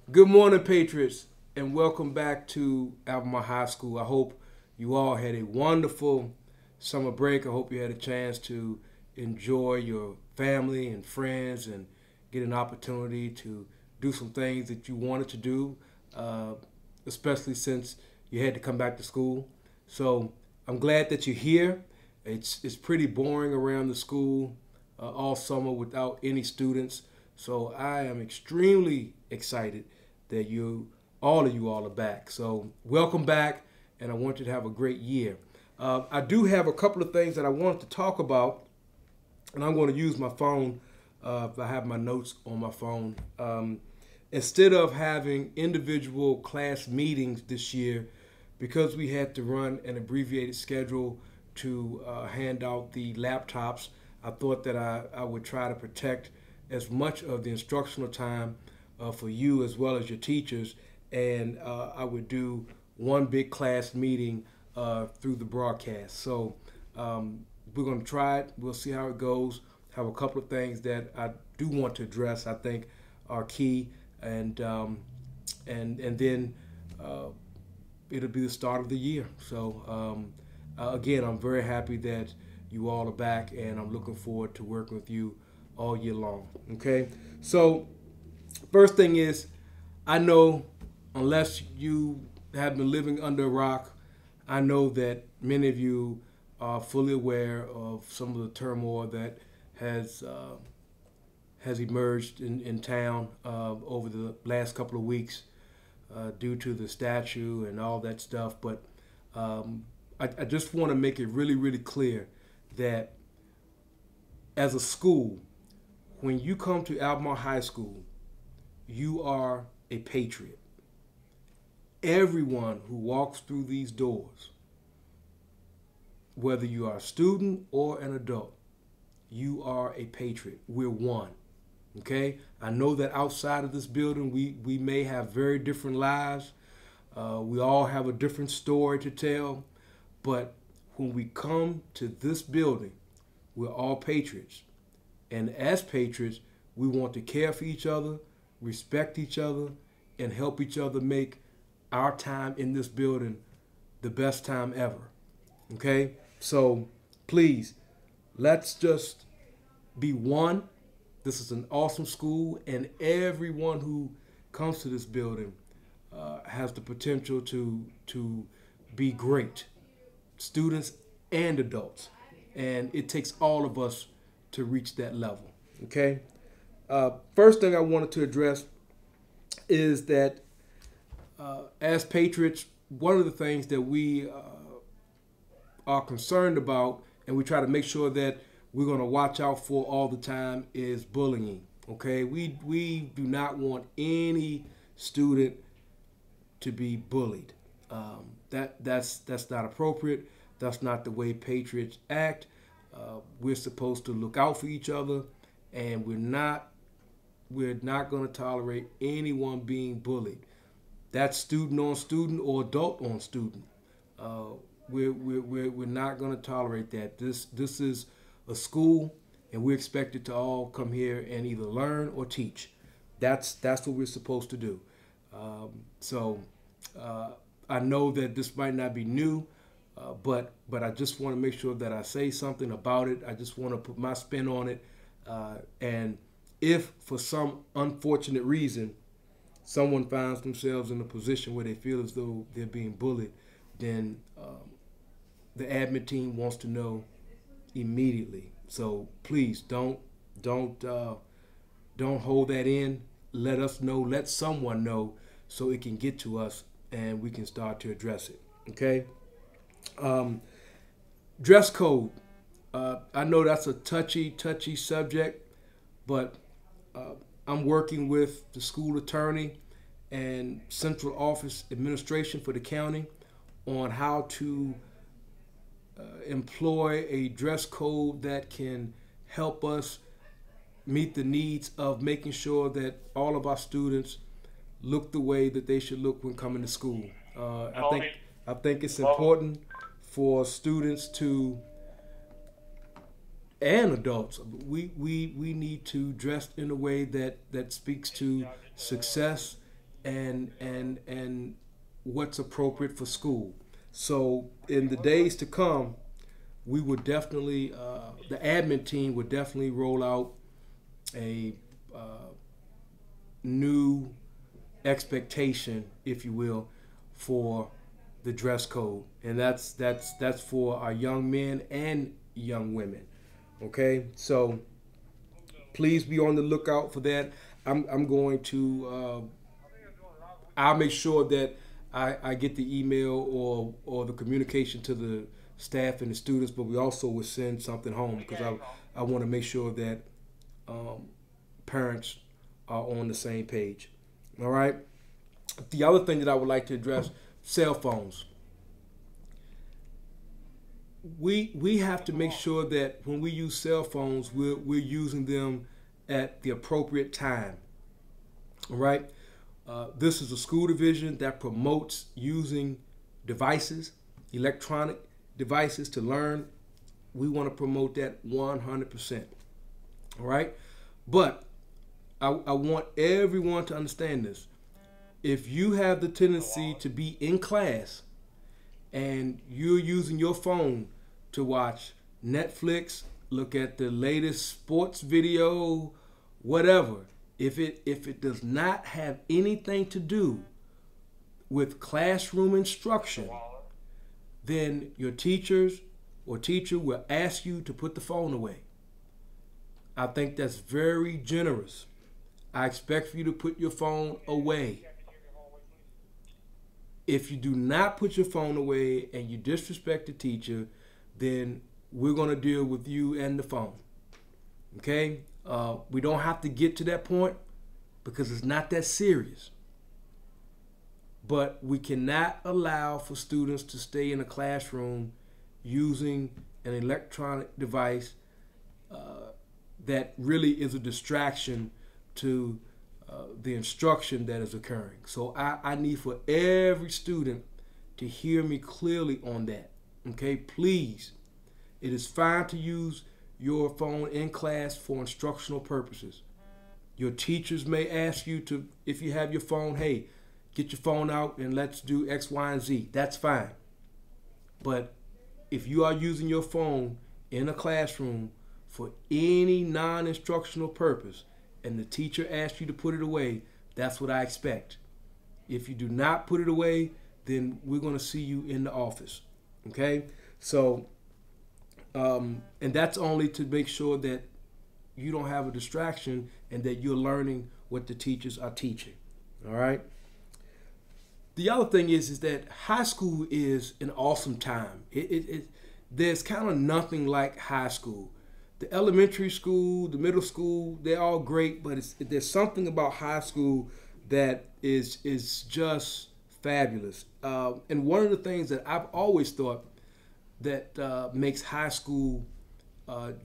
Good morning, Patriots, and welcome back to Albemarle High School. I hope you all had a wonderful summer break. I hope you had a chance to enjoy your family and friends and get an opportunity to do some things that you wanted to do, uh, especially since you had to come back to school. So I'm glad that you're here. It's pretty boring around the school all summer without any students. So I am extremely excited that all of you are back. So welcome back, and I want you to have a great year. I do have a couple of things that I wanted to talk about, and I'm going to use my phone. I have my notes on my phone. Instead of having individual class meetings this year, because we had to run an abbreviated schedule to hand out the laptops, I thought that I would try to protect as much of the instructional time for you as well as your teachers, and I would do one big class meeting through the broadcast. So we're going to try it. We'll see how it goes. Have a couple of things that I do want to address. I think are key, and then it'll be the start of the year. So again, I'm very happy that you all are back, and I'm looking forward to working with you all year long. Okay, so first thing is, I know unless you have been living under a rock, I know that many of you are fully aware of some of the turmoil that has has emerged in town over the last couple of weeks due to the statue and all that stuff. But I just want to make it really, really clear that as a school, when you come to Albemarle High School, you are a patriot. Everyone who walks through these doors, whether you are a student or an adult, you are a patriot. We're one. Okay? I know that outside of this building, we may have very different lives. We all have a different story to tell. But when we come to this building, we're all patriots. And as patriots, we want to care for each other, respect each other, and help each other make our time in this building the best time ever. Okay? So please, let's just be one. This is an awesome school, and everyone who comes to this building has the potential to be great, students and adults. And it takes all of us to reach that level. Okay? First thing I wanted to address is that as patriots, one of the things that we are concerned about, and we try to make sure that we're going to watch out for all the time, is bullying. Okay, we do not want any student to be bullied. That's not appropriate. That's not the way patriots act. We're supposed to look out for each other, and we're not going to tolerate anyone being bullied. That's student on student or adult on student. We're not going to tolerate that. This is a school, and we're expected to all come here and either learn or teach. That's what we're supposed to do. So I know that this might not be new, but I just want to make sure that I say something about it. I just want to put my spin on it. And if for some unfortunate reason someone finds themselves in a position where they feel as though they're being bullied, then the admin team wants to know immediately. So please don't hold that in. Let us know. Let someone know so it can get to us and we can start to address it. Okay. Dress code. I know that's a touchy subject, but I'm working with the school attorney and central office administration for the county on how to employ a dress code that can help us meet the needs of making sure that all of our students look the way that they should look when coming to school. I think it's important for students to and adults. We need to dress in a way that speaks to success and what's appropriate for school. So in the days to come, we would definitely the admin team would definitely roll out a new expectation, if you will, for the dress code, and that's for our young men and young women. Okay, so please be on the lookout for that. I'm going to I'll make sure that I get the email or the communication to the staff and the students, but we also will send something home because I want to make sure that parents are on the same page. All right. The other thing that I would like to address: cell phones. We have to make sure that when we use cell phones, we're using them at the appropriate time. All right. This is a school division that promotes using devices, electronic devices to learn. We want to promote that 100%. All right. But I want everyone to understand this. If you have the tendency to be in class and you're using your phone to watch Netflix, look at the latest sports video, whatever, if it does not have anything to do with classroom instruction, then your teachers or teacher will ask you to put the phone away. I think that's very generous. I expect for you to put your phone away. If you do not put your phone away and you disrespect the teacher, then we're going to deal with you and the phone. Okay? We don't have to get to that point because it's not that serious. But we cannot allow for students to stay in a classroom using an electronic device that really is a distraction to the instruction that is occurring. So I need for every student to hear me clearly on that. Okay, please. It is fine to use your phone in class for instructional purposes. Your teachers may ask you to, if you have your phone, hey, get your phone out and let's do X, Y, and Z. That's fine. But if you are using your phone in a classroom for any non-instructional purpose and the teacher asks you to put it away, that's what I expect. If you do not put it away, then we're going to see you in the office. Okay? So, and that's only to make sure that you don't have a distraction and that you're learning what the teachers are teaching. All right? The other thing is that high school is an awesome time. There's kind of nothing like high school. The elementary school, the middle school, they're all great, but there's something about high school that is just fabulous. And one of the things that I've always thought that makes high school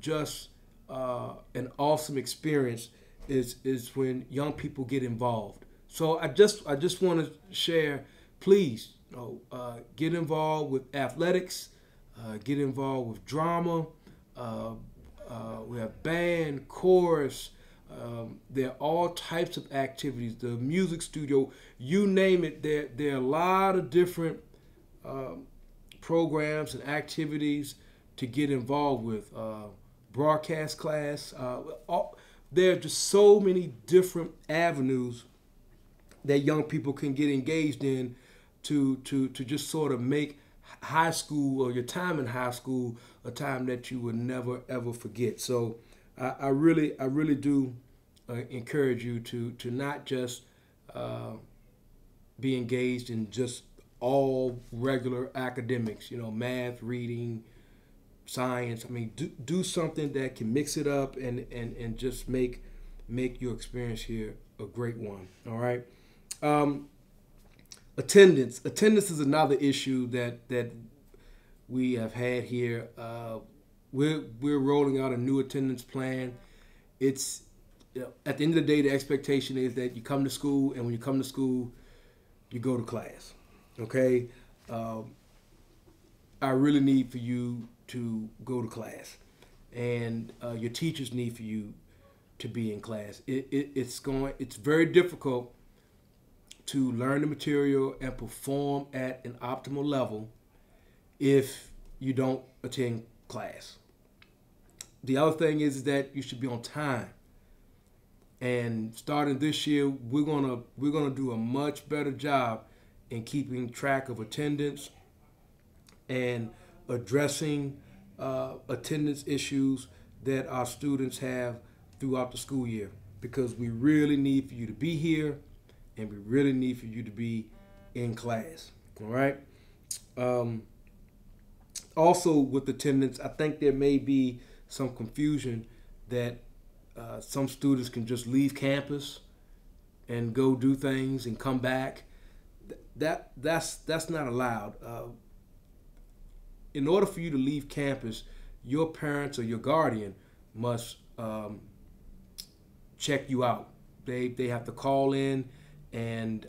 just an awesome experience is when young people get involved. So I just want to share, please, get involved with athletics, get involved with drama. We have band, chorus. There are all types of activities. The music studio, you name it. There are a lot of different programs and activities to get involved with. Broadcast class. There are just so many different avenues that young people can get engaged in to just sort of make high school or your time in high school a time that you will never ever forget. So I really do encourage you to not just be engaged in just all regular academics, math, reading, science. I mean, do something that can mix it up and just make your experience here a great one. All right. Attendance is another issue that we have had here. We're rolling out a new attendance plan. It's at the end of the day, the expectation is that you come to school, and when you come to school, you go to class. Okay. I really need for you to go to class, and your teachers need for you to be in class. It's very difficult to learn the material and perform at an optimal level if you don't attend class. The other thing is that you should be on time. And starting this year, we're gonna do a much better job in keeping track of attendance and addressing attendance issues that our students have throughout the school year, because we really need for you to be here and we really need for you to be in class. All right. Also with attendance, I think there may be some confusion that some students can just leave campus and go do things and come back. That's not allowed. In order for you to leave campus, your parents or your guardian must check you out. They have to call in and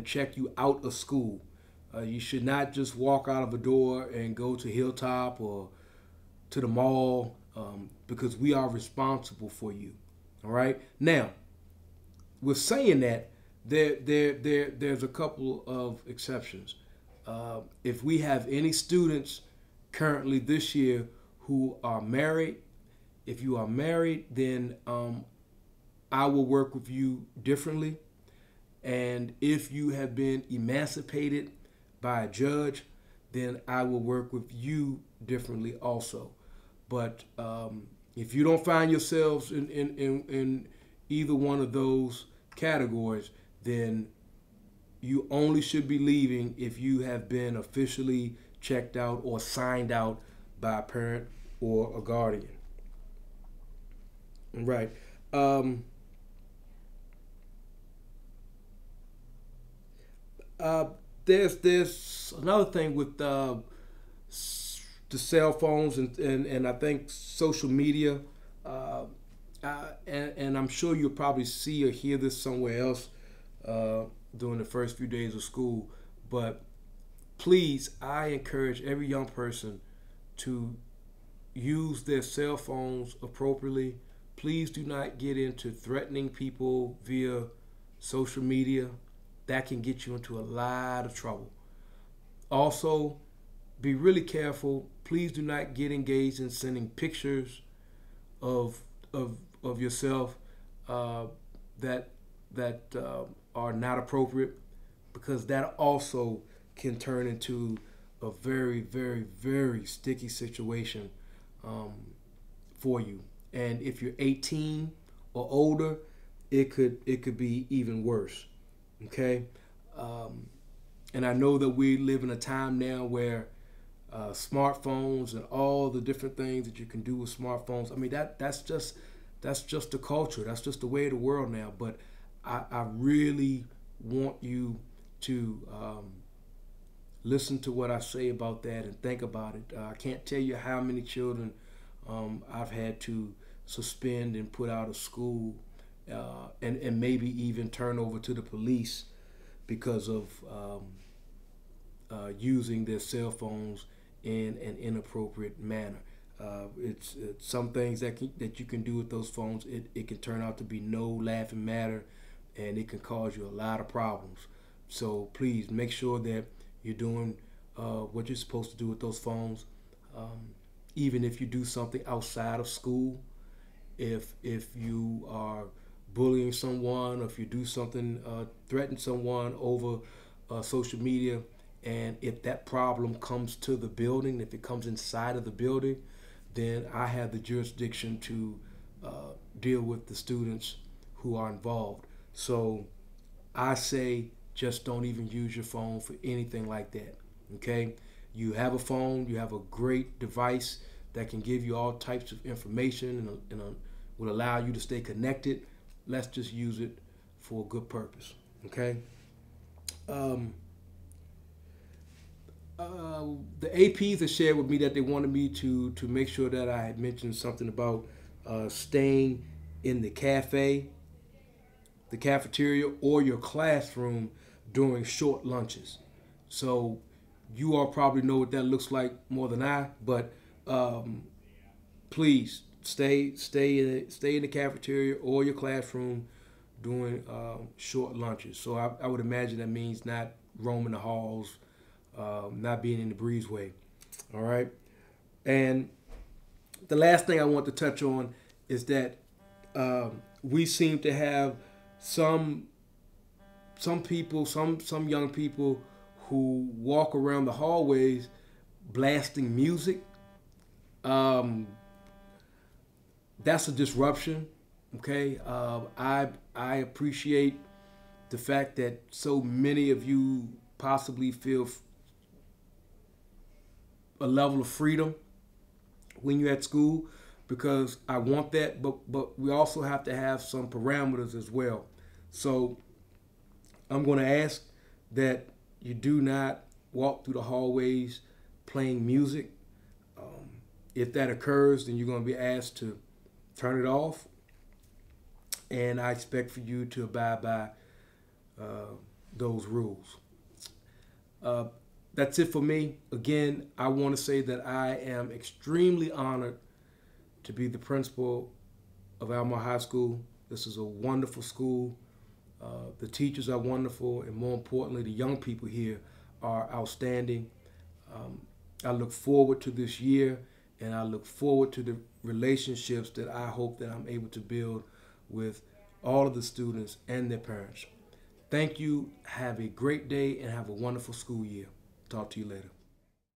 check you out of school. You should not just walk out of a door and go to Hilltop or to the mall, because we are responsible for you. All right. Now, with saying that, there's a couple of exceptions. If we have any students currently this year who are married, if you are married, then I will work with you differently. And if you have been emancipated by a judge, then I will work with you differently also. But if you don't find yourselves in either one of those categories, then you only should be leaving if you have been officially checked out or signed out by a parent or a guardian. Right. There's another thing with the cell phones and I think social media, and I'm sure you'll probably see or hear this somewhere else during the first few days of school, but please, I encourage every young person to use their cell phones appropriately. Please do not get into threatening people via social media. That can get you into a lot of trouble. Also, be really careful. Please do not get engaged in sending pictures of yourself that are not appropriate, because that also can turn into a very, very, very sticky situation for you. And if you're 18 or older, it could be even worse. Okay, and I know that we live in a time now where smartphones and all the different things that you can do with smartphones. I mean, that's just the culture. That's just the way of the world now. But I really want you to listen to what I say about that and think about it. I can't tell you how many children I've had to suspend and put out of school, and maybe even turn over to the police because of using their cell phones in an inappropriate manner. It's some things that you can do with those phones. It can turn out to be no laughing matter, and it can cause you a lot of problems. So please make sure that you're doing what you're supposed to do with those phones. Even if you do something outside of school, if you are bullying someone, or if you do something, threaten someone over social media, and if that problem comes to the building, if it comes inside of the building, then I have the jurisdiction to deal with the students who are involved. So I say just don't even use your phone for anything like that. Okay? You have a phone, you have a great device that can give you all types of information and will allow you to stay connected. Let's just use it for a good purpose. Okay? The APs have shared with me that they wanted me to make sure that I had mentioned something about staying in the cafe, the cafeteria, or your classroom during short lunches. So you all probably know what that looks like more than I, but please stay in the cafeteria or your classroom during short lunches. So I would imagine that means not roaming the halls, not being in the breezeway. All right. And the last thing I want to touch on is that we seem to have some people, some young people who walk around the hallways blasting music. That's a disruption. Okay, I appreciate the fact that so many of you possibly feel a level of freedom when you're at school, because I want that, but we also have to have some parameters as well. So I'm going to ask that you do not walk through the hallways playing music. If that occurs, then you're going to be asked to turn it off, and I expect for you to abide by those rules. That's it for me. Again, I want to say that I am extremely honored to be the principal of Alma High School. This is a wonderful school. The teachers are wonderful, and more importantly, the young people here are outstanding. I look forward to this year, and I look forward to the relationships that I hope that I'm able to build with all of the students and their parents. Thank you. Have a great day and have a wonderful school year. Talk to you later.